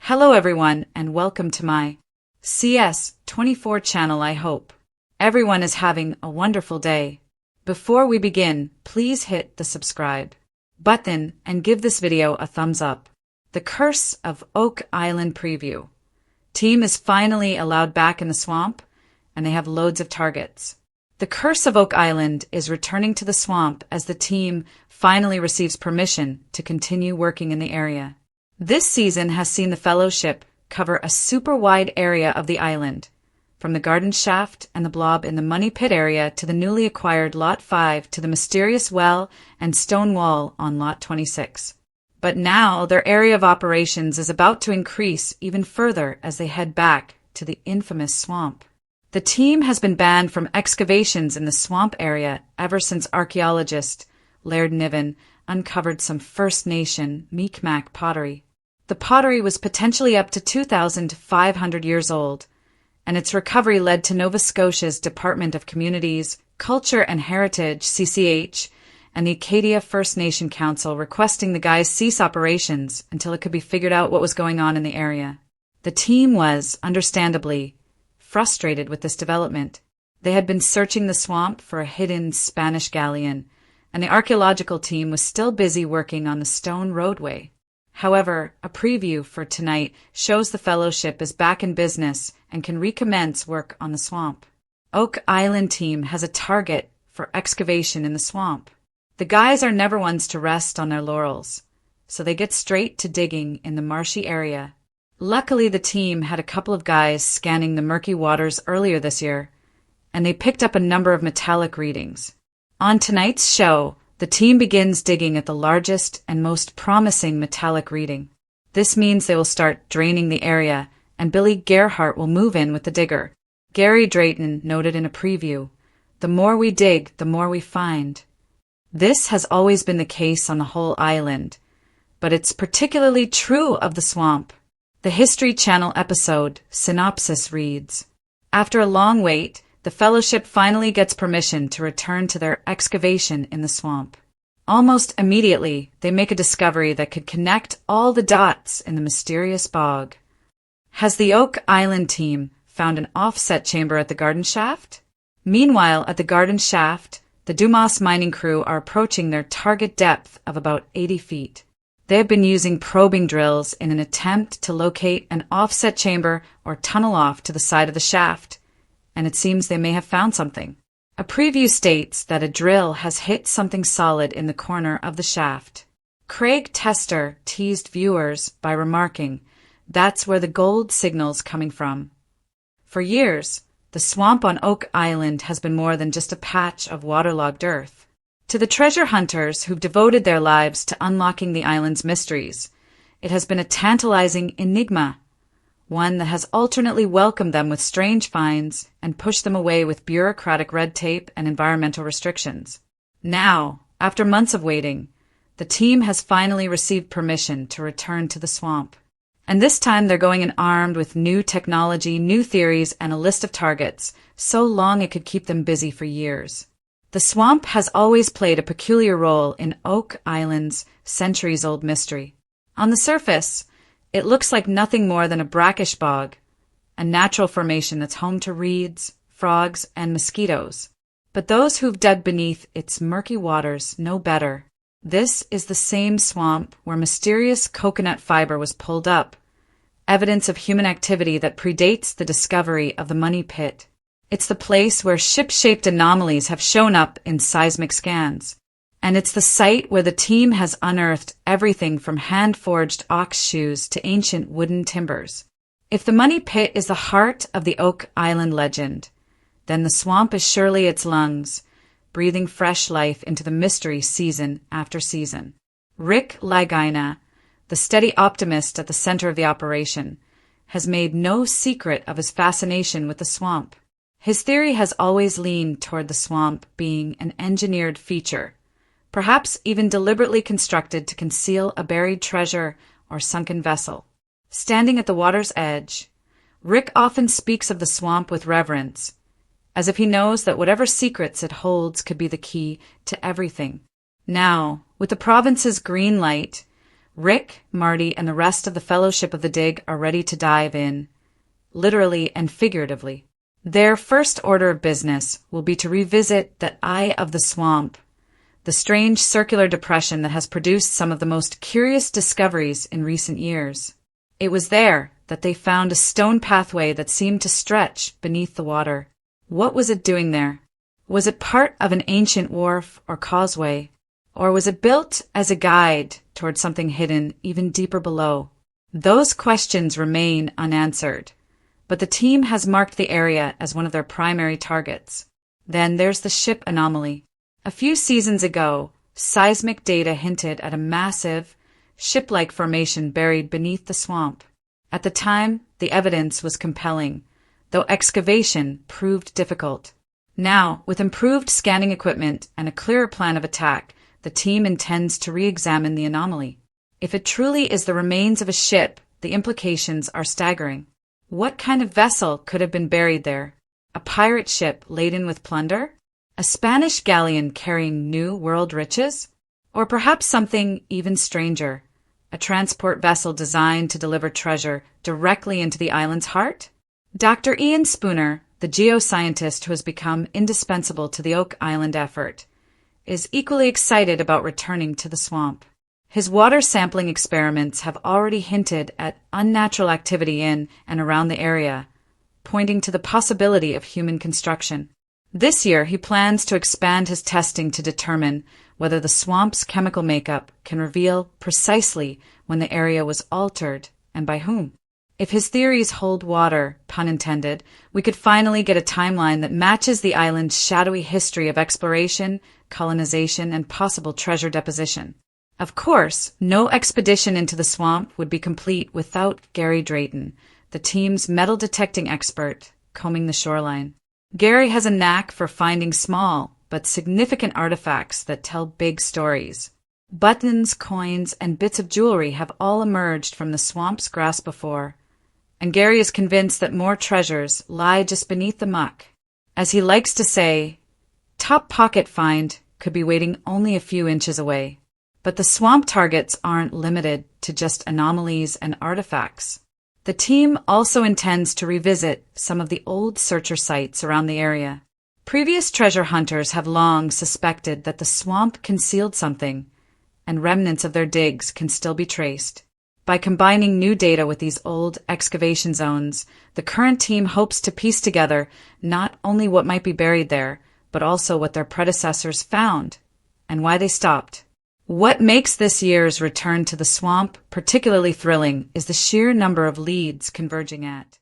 Hello everyone and welcome to my CS24 channel. I hope everyone is having a wonderful day. Before we begin, please hit the subscribe button and give this video a thumbs up. The Curse of Oak Island preview. Team is finally allowed back in the swamp and they have loads of targets. The Curse of Oak Island is returning to the swamp as the team finally receives permission to continue working in the area. This season has seen the Fellowship cover a super wide area of the island, from the Garden Shaft and the Blob in the Money Pit area to the newly acquired Lot 5 to the mysterious well and stone wall on Lot 26. But now their area of operations is about to increase even further as they head back to the infamous swamp. The team has been banned from excavations in the swamp area ever since archaeologist Laird Niven uncovered some First Nation Mi'kmaq pottery. The pottery was potentially up to 2,500 years old, and its recovery led to Nova Scotia's Department of Communities, Culture and Heritage (CCH) and the Acadia First Nation Council requesting the guys cease operations until it could be figured out what was going on in the area. The team was, understandably, frustrated with this development. They had been searching the swamp for a hidden Spanish galleon, and the archaeological team was still busy working on the stone roadway. However, a preview for tonight shows the Fellowship is back in business and can recommence work on the swamp. Oak Island team has a target for excavation in the swamp. The guys are never ones to rest on their laurels, so they get straight to digging in the marshy area. Luckily, the team had a couple of guys scanning the murky waters earlier this year, and they picked up a number of metallic readings. On tonight's show, the team begins digging at the largest and most promising metallic reading. This means they will start draining the area, and Billy Gerhardt will move in with the digger. Gary Drayton noted in a preview, "The more we dig, the more we find." This has always been the case on the whole island, but it's particularly true of the swamp. The History Channel episode synopsis reads, "After a long wait, the Fellowship finally gets permission to return to their excavation in the swamp. Almost immediately, they make a discovery that could connect all the dots in the mysterious bog. Has the Oak Island team found an offset chamber at the Garden Shaft? Meanwhile, at the Garden Shaft, the Dumas mining crew are approaching their target depth of about 80 feet. They have been using probing drills in an attempt to locate an offset chamber or tunnel off to the side of the shaft, and it seems they may have found something. A preview states that a drill has hit something solid in the corner of the shaft. Craig Tester teased viewers by remarking, "That's where the gold signal's coming from." For years, the swamp on Oak Island has been more than just a patch of waterlogged earth. To the treasure hunters who've devoted their lives to unlocking the island's mysteries, it has been a tantalizing enigma, one that has alternately welcomed them with strange finds and pushed them away with bureaucratic red tape and environmental restrictions. Now, after months of waiting, the team has finally received permission to return to the swamp. And this time they're going in armed with new technology, new theories, and a list of targets, so long it could keep them busy for years. The swamp has always played a peculiar role in Oak Island's centuries-old mystery. On the surface, it looks like nothing more than a brackish bog, a natural formation that's home to reeds, frogs, and mosquitoes. But those who've dug beneath its murky waters know better. This is the same swamp where mysterious coconut fiber was pulled up, evidence of human activity that predates the discovery of the Money Pit. It's the place where ship-shaped anomalies have shown up in seismic scans. And it's the site where the team has unearthed everything from hand-forged ox shoes to ancient wooden timbers. If the Money Pit is the heart of the Oak Island legend, then the swamp is surely its lungs, breathing fresh life into the mystery season after season. Rick Lagina, the steady optimist at the center of the operation, has made no secret of his fascination with the swamp. His theory has always leaned toward the swamp being an engineered feature, perhaps even deliberately constructed to conceal a buried treasure or sunken vessel. Standing at the water's edge, Rick often speaks of the swamp with reverence, as if he knows that whatever secrets it holds could be the key to everything. Now, with the province's green light, Rick, Marty, and the rest of the Fellowship of the Dig are ready to dive in, literally and figuratively. Their first order of business will be to revisit the Eye of the Swamp, the strange circular depression that has produced some of the most curious discoveries in recent years. It was there that they found a stone pathway that seemed to stretch beneath the water. What was it doing there? Was it part of an ancient wharf or causeway? Or was it built as a guide toward something hidden even deeper below? Those questions remain unanswered, but the team has marked the area as one of their primary targets. Then there's the ship anomaly. A few seasons ago, seismic data hinted at a massive, ship-like formation buried beneath the swamp. At the time, the evidence was compelling, though excavation proved difficult. Now, with improved scanning equipment and a clearer plan of attack, the team intends to re-examine the anomaly. If it truly is the remains of a ship, the implications are staggering. What kind of vessel could have been buried there? A pirate ship laden with plunder? A Spanish galleon carrying new world riches? Or perhaps something even stranger, a transport vessel designed to deliver treasure directly into the island's heart? Dr. Ian Spooner, the geoscientist who has become indispensable to the Oak Island effort, is equally excited about returning to the swamp. His water sampling experiments have already hinted at unnatural activity in and around the area, pointing to the possibility of human construction. This year, he plans to expand his testing to determine whether the swamp's chemical makeup can reveal precisely when the area was altered and by whom. If his theories hold water, pun intended, we could finally get a timeline that matches the island's shadowy history of exploration, colonization, and possible treasure deposition. Of course, no expedition into the swamp would be complete without Gary Drayton, the team's metal-detecting expert, combing the shoreline. Gary has a knack for finding small but significant artifacts that tell big stories. Buttons, coins, and bits of jewelry have all emerged from the swamp's grass before, and Gary is convinced that more treasures lie just beneath the muck. As he likes to say, top pocket find could be waiting only a few inches away. But the swamp targets aren't limited to just anomalies and artifacts. The team also intends to revisit some of the old searcher sites around the area. Previous treasure hunters have long suspected that the swamp concealed something, and remnants of their digs can still be traced. By combining new data with these old excavation zones, the current team hopes to piece together not only what might be buried there, but also what their predecessors found and why they stopped. What makes this year's return to the swamp particularly thrilling is the sheer number of leads converging at